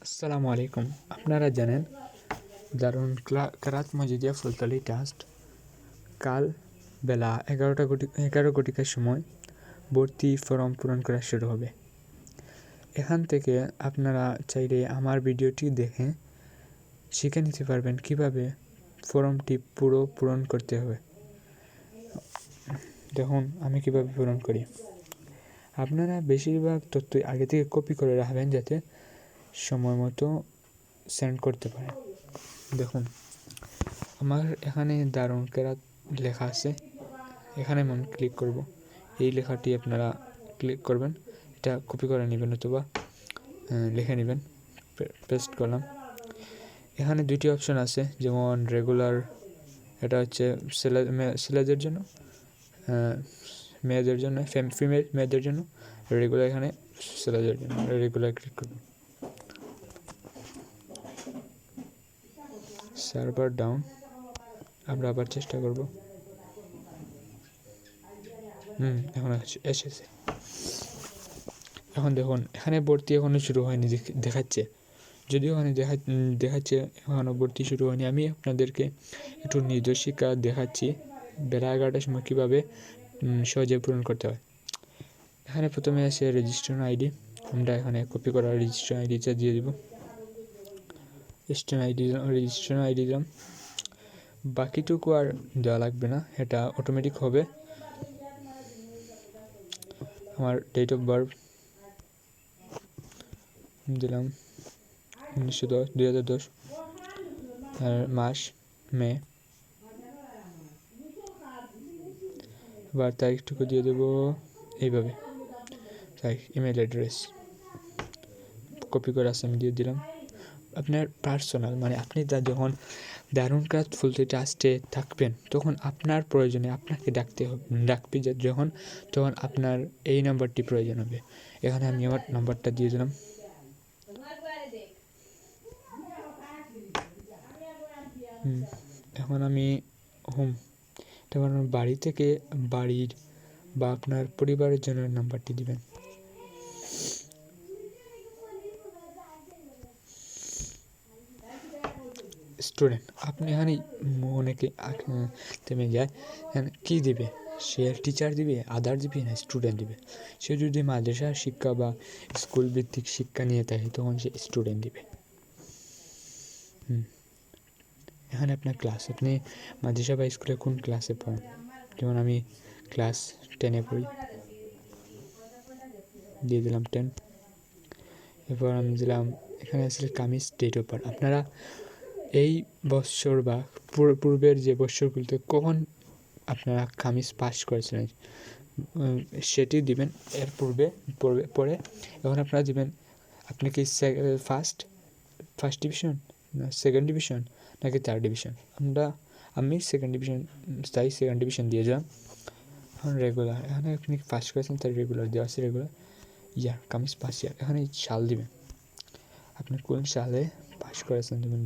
আসসালামু আলাইকুম। আপনারা জানেন দারুন কেরাত মজিদিয়া ফুলতলি ট্রাস্ট কাল বেলা 11 ঘটিকার সময় ভর্তি ফর্ম পূরণ করা শুরু হবে। এখান থেকে আপনারা চাইলে আমার ভিডিওটি দেখে শিখে নিতে পারবেন কিভাবে ফর্মটি পূরণ করতে হবে। দেখুন আমি কিভাবে পূরণ করি। আপনারা বেশিরভাগ তথ্য আগে থেকে কপি করে রাখবেন যাতে সময় মতো সেন্ড করতে পারেন। দেখুন আমার এখানে দারুন কেরাত লেখা আছে, এখানে আমি ক্লিক করব। এই লেখাটি আপনারা ক্লিক করবেন, এটা কপি করে নেবেন অথবা লিখে নেবেন। পেস্ট করলাম। এখানে দুটি অপশন আছে, যেমন রেগুলার, এটা হচ্ছে ছেলেদের জন্য, মেয়েদের জন্য, ফিমেল মেয়েদের জন্য। রেগুলার এখানে ছেলেদের জন্য, রেগুলার ক্লিক করব। সার্ভার ডাউন, আমরা আবার চেষ্টা করব। এখন এসেছে। এখন দেখুন এখানে ভর্তি এখনো শুরু হয়নি দেখাচ্ছে, যদিও ওখানে দেখাচ্ছে এখনো ভর্তি শুরু হয়নি। আমি আপনাদেরকে একটু নির্দেশিকা দেখাচ্ছি বেলা 11টার সময় কীভাবে সহজে পূরণ করতে হয়। এখানে প্রথমে আছে রেজিস্ট্রেশন আইডি, আমরা এখানে কপি করা রেজিস্ট্রেশন আইডিটা দিয়ে দেব। রেজিস্ট্রেশন আইডি দিলাম, বাকিটুকু আর দেওয়া লাগবে না, এটা অটোমেটিক হবে। আমার ডেট অফ বার্থ দিলাম 2010, আর মাস মে, এবার তারিখটুকু দিয়ে দেবো এইভাবে। তারিখ, ইমেল অ্যাড্রেস কপি করে আছে আমি দিয়ে দিলাম। আপনার পার্সোনাল, মানে আপনি যখন দারুন কেরাত ফুলতলি ট্রাস্টে থাকবেন তখন আপনার প্রয়োজনে আপনাকে ডাকবে তখন আপনার এই নাম্বারটি প্রয়োজন হবে। এখানে আমি আমার নাম্বারটা দিয়ে দিলাম। এখন আমি তখন বাড়ি থেকে বাড়ির বা আপনার পরিবারের জন্য নাম্বারটি দিবেন। স্টুডেন্ট, আপনি এখানে অনেকে থেমে যায়, কী দিবে, সে টিচার দিবে, আদার দিবে না স্টুডেন্ট দিবে। সে যদি মাদ্রাসার শিক্ষা বা স্কুল ভিত্তিক শিক্ষা নিয়ে থাকে তখন সে স্টুডেন্ট দিবে। এখানে আপনার ক্লাস, আপনি মাদ্রাসা বা স্কুলে কোন ক্লাসে পড়েন, যেমন আমি ক্লাস 10-এ পড়ি, দিয়ে দিলাম 10। এরপর আমি দিলাম এখানে আসলে কামিজ ডেট অফ বার্থ। আপনারা এই বৎসর বা পূর্বের যে বৎসরগুলিতে কখন আপনারা কামিজ পাস করেছিলেন সেটি দিবেন। এর পরে এখন আপনারা দিবেন আপনি কি ফার্স্ট ডিভিশন না সেকেন্ড ডিভিশন নাকি থার্ড ডিভিশন। আমি সেকেন্ড ডিভিশন দিয়ে দিলাম। এখন রেগুলার, এখানে আপনি ফার্স্ট করেছেন তার রেগুলার দেওয়া আছে, রেগুলার ইয়ার, কামিজ পাস ইয়ার। এখানে সাল দিবেন, আপনি কোন সালে পাস করেছেন, যেমন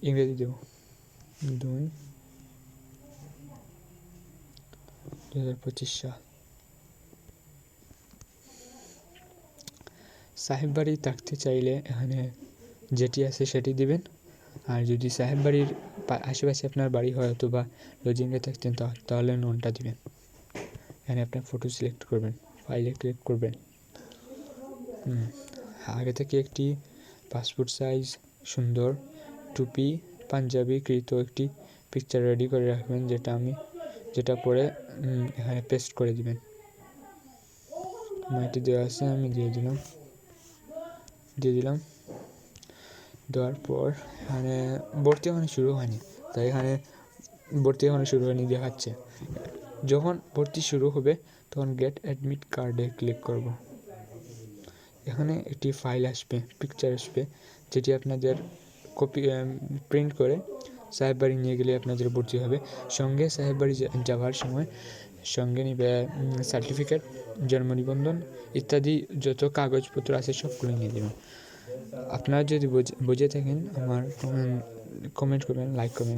ইংরেজি দেব 2025 সাল। সাহেব বাড়ি থাকতে চাইলে এখানে যেটি আছে সেটি দিবেন, আর যদি সাহেব বাড়ির আশেপাশে আপনার বাড়ি হয় অথবা লজিংয়ে থাকতেন তাহলে ননটা দিবেন। এখানে আপনার ফটো সিলেক্ট করবেন, ফাইলে ক্লিক করবেন। আগে থেকে একটি পাসপোর্ট সাইজ সুন্দর টুপি পাঞ্জাবি কৃত একটি পিকচার রেডি করে রাখবেন, যেটা পরে এখানে পেস্ট করে দিবেন। এটি দেওয়া আছে, আমি দিয়ে দিলাম। দেওয়ার পর এখানে ভর্তি এখানে শুরু হয়নি, তাই এখানে ভর্তি এখানে শুরু হয়নি দেখাচ্ছে। যখন ভর্তি শুরু হবে তখন গেট অ্যাডমিট কার্ডে ক্লিক করব। এখানে একটি ফাইল আসবে, পিকচার আসবে, যেটি আপনাদের প্রিন্ট করে সাহেব বাড়ি নিয়ে গেলে আপনাদের ভর্তি হবে। সঙ্গে সাহেব বাড়ি যাওয়ার সময় সঙ্গে নিবে সার্টিফিকেট, জন্ম নিবন্ধন ইত্যাদি যত কাগজপত্র আছে সবগুলো নিয়ে দেবেন। আপনারা যদি বুঝে থাকেন আমার কমেন্ট করবেন, লাইক করবেন।